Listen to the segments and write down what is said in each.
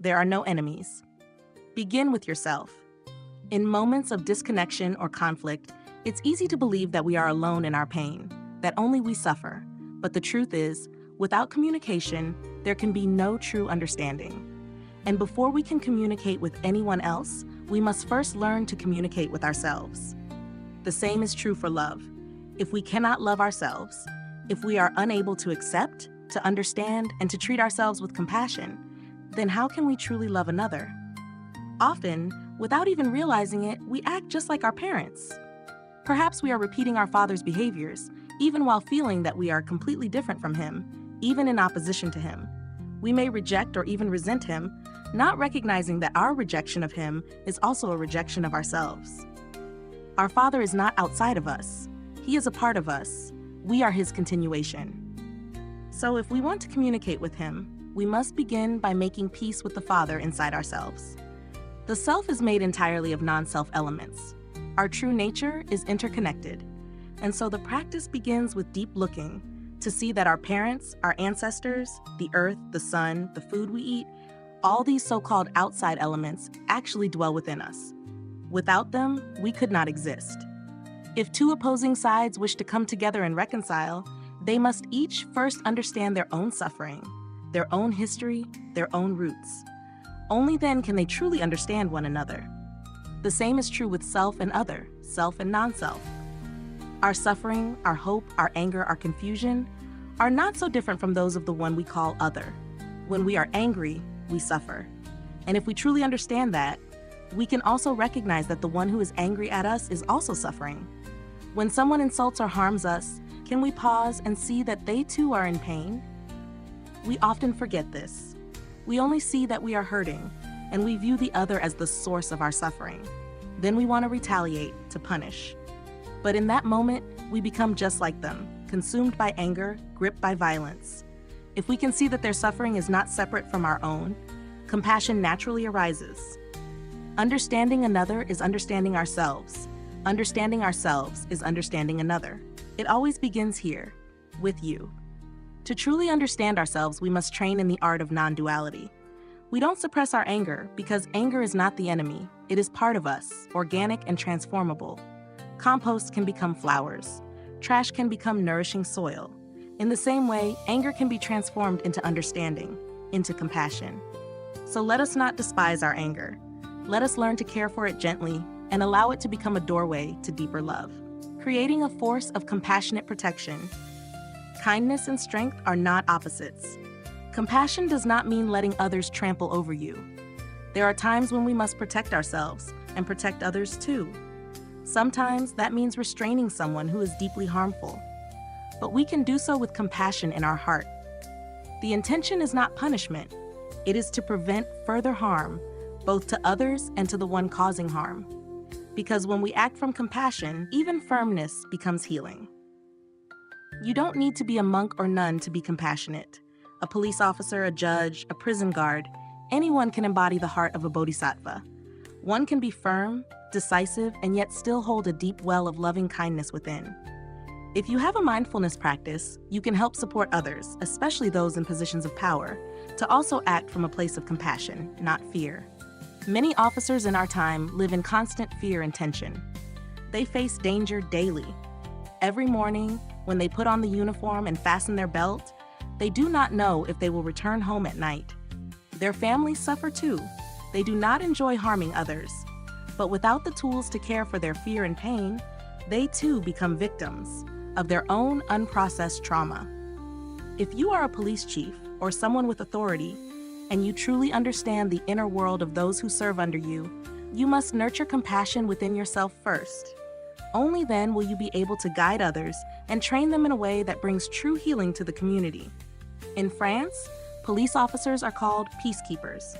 There are no enemies. Begin with yourself. In moments of disconnection or conflict, it's easy to believe that we are alone in our pain, that only we suffer. But the truth is, without communication, there can be no true understanding. And before we can communicate with anyone else, we must first learn to communicate with ourselves. The same is true for love. If we cannot love ourselves, if we are unable to accept, to understand, and to treat ourselves with compassion, then how can we truly love another? Often, without even realizing it, we act just like our parents. Perhaps we are repeating our father's behaviors, even while feeling that we are completely different from him, even in opposition to him. We may reject or even resent him, not recognizing that our rejection of him is also a rejection of ourselves. Our Father is not outside of us. He is a part of us. We are his continuation. So if we want to communicate with him, we must begin by making peace with the Father inside ourselves. The self is made entirely of non-self elements. Our true nature is interconnected. And so the practice begins with deep looking to see that our parents, our ancestors, the earth, the sun, the food we eat, all these so-called outside elements actually dwell within us. Without them, we could not exist. If two opposing sides wish to come together and reconcile, they must each first understand their own suffering, their own history, their own roots. Only then can they truly understand one another. The same is true with self and other, self and non-self. Our suffering, our hope, our anger, our confusion are not so different from those of the one we call other. When we are angry, we suffer. And if we truly understand that, we can also recognize that the one who is angry at us is also suffering. When someone insults or harms us, can we pause and see that they too are in pain? We often forget this. We only see that we are hurting, and we view the other as the source of our suffering. Then we want to retaliate, to punish. But in that moment, we become just like them, consumed by anger, gripped by violence. If we can see that their suffering is not separate from our own, compassion naturally arises. Understanding another is understanding ourselves. Understanding ourselves is understanding another. It always begins here, with you. To truly understand ourselves, we must train in the art of non-duality. We don't suppress our anger because anger is not the enemy. It is part of us, organic and transformable. Compost can become flowers. Trash can become nourishing soil. In the same way, anger can be transformed into understanding, into compassion. So let us not despise our anger. Let us learn to care for it gently and allow it to become a doorway to deeper love, creating a force of compassionate protection. Kindness and strength are not opposites. Compassion does not mean letting others trample over you. There are times when we must protect ourselves and protect others too. Sometimes that means restraining someone who is deeply harmful. But we can do so with compassion in our heart. The intention is not punishment. It is to prevent further harm, both to others and to the one causing harm. Because when we act from compassion, even firmness becomes healing. You don't need to be a monk or nun to be compassionate. A police officer, a judge, a prison guard, anyone can embody the heart of a bodhisattva. One can be firm, decisive, and yet still hold a deep well of loving kindness within. If you have a mindfulness practice, you can help support others, especially those in positions of power, to also act from a place of compassion, not fear. Many officers in our time live in constant fear and tension. They face danger daily. Every morning, when they put on the uniform and fasten their belt, they do not know if they will return home at night. Their families suffer too. They do not enjoy harming others. But without the tools to care for their fear and pain, they too become victims of their own unprocessed trauma. If you are a police chief or someone with authority, and you truly understand the inner world of those who serve under you, you must nurture compassion within yourself first. Only then will you be able to guide others and train them in a way that brings true healing to the community. In France, police officers are called peacekeepers.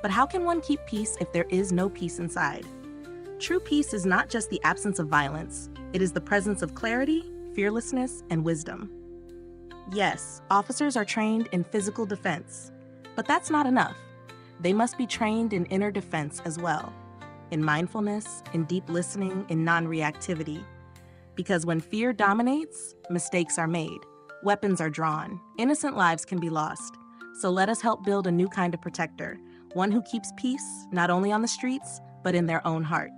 But how can one keep peace if there is no peace inside? True peace is not just the absence of violence, it is the presence of clarity, fearlessness, and wisdom. Yes, officers are trained in physical defense, but that's not enough. They must be trained in inner defense as well, in mindfulness, in deep listening, in non-reactivity. Because when fear dominates, mistakes are made, weapons are drawn, innocent lives can be lost. So let us help build a new kind of protector, one who keeps peace not only on the streets, but in their own heart.